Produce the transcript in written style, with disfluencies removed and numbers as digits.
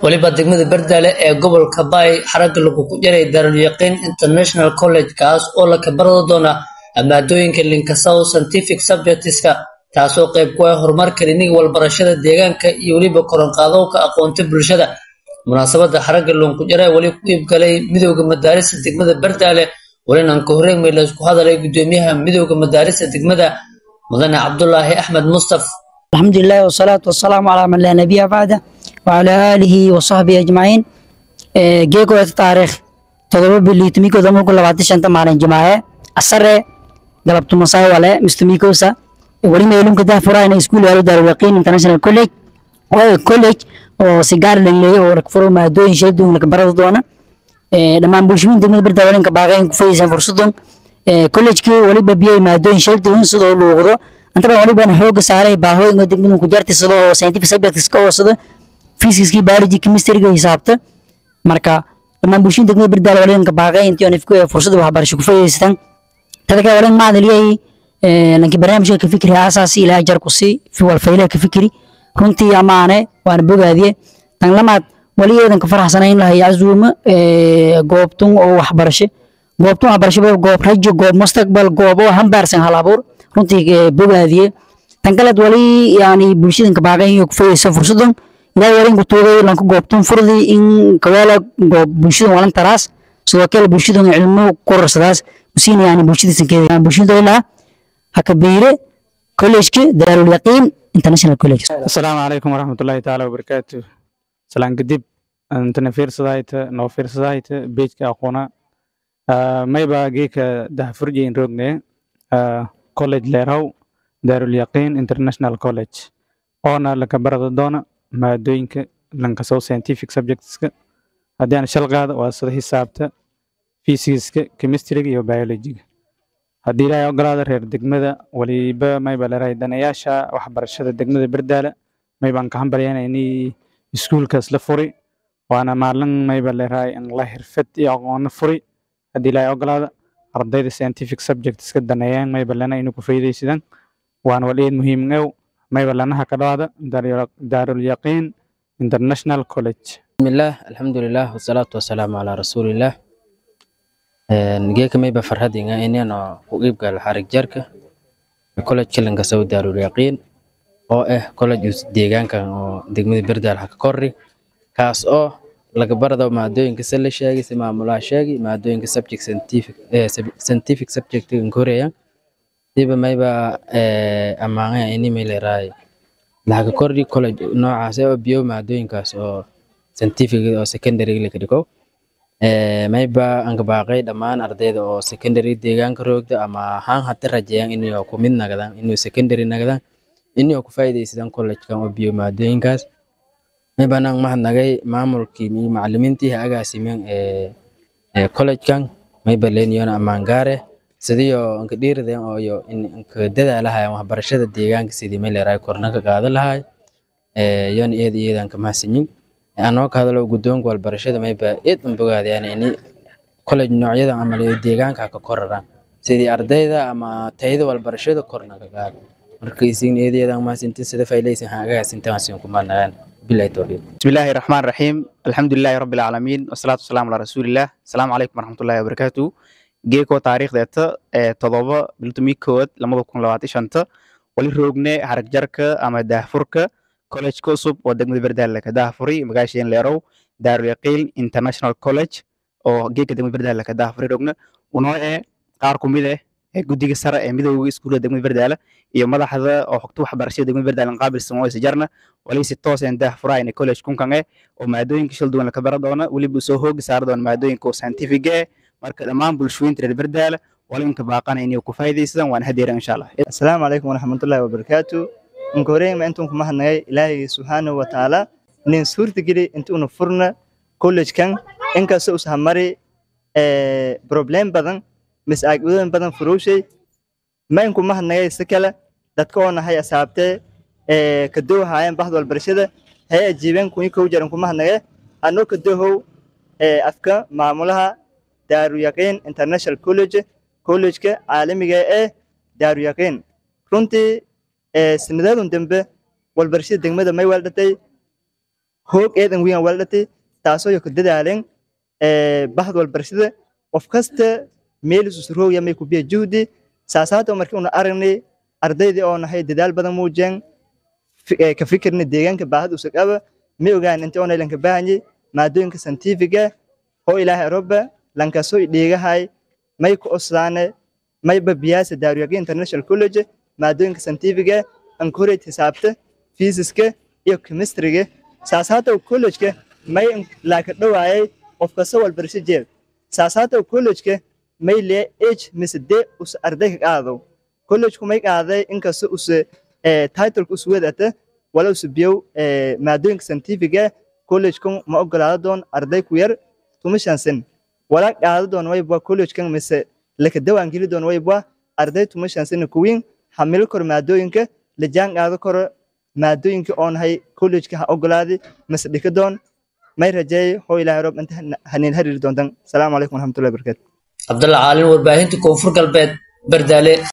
waliba degmada Bardaale ee gobolka Bay xaragga lagu ku jiray Darul Yaqin International College kaas oo la kabarado doona maadooyinka linkasaw scientific subjects-ka taasoo qayb ku ah horumarka cilmiga walbarashada deegaanka iyo waliba koran qaadowga aqoonta bulshada munaasabada xaragga lagu ku jiray wali ku iib galay midowga madaarista degmada Bardaale walina aan ka horreyn meel isku hadalay gudoomiyaha midowga madaarista degmada mudane Cabdullaahi Axmed Mustaf alxamdulillaah wasalaatu wasalaamu calaa man laa nabiyya ba'da وعلى آله وصحبه أجمعين جيكو التاريخ تضرب اللي تميكو دمو كل بعد شنت مالين جماعة أسرع قلبت مصايب على مستميكوسا ولي ما يلوم كده فراين سكول على دار اليقين انترناشونال كوليج كوليج وسيجار اللي هو ركفروا ما دوين شدوا لك برضو دونا لما نبوشين دمو برد ولين كباقين كفايزين فرصتهم كوليج كي ولي ببيع ما دوين شدوا صدوا لوغدو أنت بقى ولي بنا حوق سعري باهو إنه دمو كجارتي صدوا ساينتيفيك سبجكتس كوا صدوا fiisiskii biology chemistry-ga xisaabta marka dhammaan bulshada degmada Bardaale waleen ka baaqay intii aan ifku fursad waxbarasho ku faa'iideystaan tadaka waleen maadaliyay lanki barnaamijka ka fikri asaasi ila jar ku si fi wal fayla ka fikri runtii amaane waan bogaadiye tan lamaad waliyeedan ka faraxsanayn lahay azuuma goobtun oo waxbarasho goob rajo goob mustaqbal goob oo hambaarsan hal abuur runtii bogaadiye tan kale wali yani bulshada ka baaqay inuu ku faa'iideyso fursadan لا يرين بتوجه لانك قابتون فرضي إن كوالا بوشيدون ولا تراس سواء كان بوشيدون علمه كورس راس وسين يعني بوشيد سكيد بوشيدون لا هكبيرة كوليج كي دار اليقين انترناشونال كوليج. السلام عليكم ورحمة الله تعالى وبركاته. سلام قديم أنت نفير صدايت نوفير صدايت بيت كأخونا ما يبغى جيك ده فرجين رجني كوليج ليرهو دار اليقين انترناشونال كوليج. أنا لك برد دونا maadooyinka lankasow scientific subjects-ka haddii aan shal qaado waa sida xisaabta physics-ka chemistry-ga iyo biology-ga haddii ilaahay ogolaado reer degmada waliba mayba leedahay danayaasha waxbarashada degmada Bardaale maybaan ka hambalyaynaa inay iskuulkaas la furi waana maalin mayba leedahay in la xirfad iyo aqoon furi haddii ilaahay ogolaado ardayda scientific subjects-ka danayaan mayba leedahay inay ku faa'iideysadaan waana waliyeed muhiim ah ما يبلغنا كذا دار اليقين International College. بسم الله الحمد لله والصلاة والسلام على رسول الله. نجيك ما يبى فرهدي إني أنا وقيب قال حرق جركة كولج كلنا كسو دار اليقين أو كولج ديجان كان دقمة بردال حق كوري كاس لك برضه مع دوين كسل شيء سمع ملا شيء مع دوين كسبجكت scientific subject كوريا ديبا ما يبى أمانة إني ميلراي لهذا كوري كولج نوع عسى بيو مع دوين كاس أو scientific أو secondary اللي كده ما يبى أنك باقي دمان أرديد أو secondary ديجان كروك ده أما هان حتى رجعين إنه يكون من نقدان إنه secondary نقدان إنه يكون فايدة يصير كولج كم بيو مع دوين كاس ما يبى نعم ما هنلاقي معمول كيمي معلمين تيه أجا سيمين كولج كان ما يبى لين أمانجاره sidii aan ka dhiiriday oo in ka dadaalahay waxbarashada deegaanka sidii meel yar ay korna ka qaadan lahay yan eedan ka mahadsanyin anoo ka hadalo gudoonka waxbarashada mayba eedan bogaadayaan in college noocyada amaliyo deegaanka ka koraraan sidii ardayda ama tayada waxbarashada korna ka qaado markay siin eedan mahadsantin sida faa'iideysan haaga sintaasiin ku maanayaan billahi tawfiq. بسم الله الرحمن الرحيم الحمد لله رب العالمين والصلاة والسلام على رسول الله السلام عليكم ورحمة الله وبركاته. geeko taariikhdeeta todoba biltumi kood 2025 wali roogne harag jarka ama daahfurka college cusub oo degmada Bardaale ka daahfuray magaasheen leerow Darul Yaqin International College oo geeka degmada Bardaale ka daahfuray roogna unoo qaar ku mid ah guddiga sare ee midowga iskuulada degmada Bardaale iyo madaxda oo xogta waxbarashada degmada Bardaale qaabilsan oo isjarna wali si toos ah daahfuray in college kunkan oo maadooyinka shil duwan la ka baran doona waliba soo hoog saar doona maadooyinka scientific marka dhammaan bulshooyinka reer Bardaale walinka baaqana inay ku faa'iideysadaan waan hadeera insha Allah. Assalaamu alaykum wa rahmatullahi wa barakatuh. Inkooreen ma intuu kuma hadnay Ilaahay subhanahu wa ta'ala nin suurta gali intuu furna college kan inka soo sahamari problem badan misaaqooyin badan furuushay ma inku ma hadnay sakala dadka oo nahay asaabtay ka doohayaan bahdo walbarashada hay ajiibeen ku jaran kuma hadnay anoo ka doohow afka maamulaha Darul Yaqin International College ka caalamiga Darul Yaqin runtii sanadadun dambe walbarashada degmada may waaldatay hoog eedan wiyan waldati taasoo yo ku dadaaleen bahd walbarashada qof kasta meel isu surooya may ku biya juhdi saasaata markii una aragnay ardaydii oo nahay dadaal badan muujeen ka fikirna deegaanka baahid u sagaba ma ogaan inta oo lanka baahanye maadooyinka scientific oo ilaahay rabba lanka soo dhigahay may ku osaane may babiyaasa Daaruyaaqin International College maadooyinka scientific encourage hisaabta physics iyo chemistry saasaata college may la ka dhawaayay qofka soo walbarasho jeer saasaata college may le age misde us arday ka qaado college may qaaday in ka soo us title ku suwadata wala us biyo maadooyinka scientific college kun ma ogolaado doon arday ku yar tuma shansan wala qaado doon way baa college kan mise la ka dawaan geli doon way baa arday tuma shansan ku weyn hamil kor maadooyinka la jaan qaado kor maadooyinka oo nahay college ka ogolaadi mise dhika doon may rajay hoo ilaahay rab inta hanin harir doontan salaamu alaykum warahmatullahi wabarakatuh Abdullah Caalin warbaahinta Koonfur Galbeed Bardaale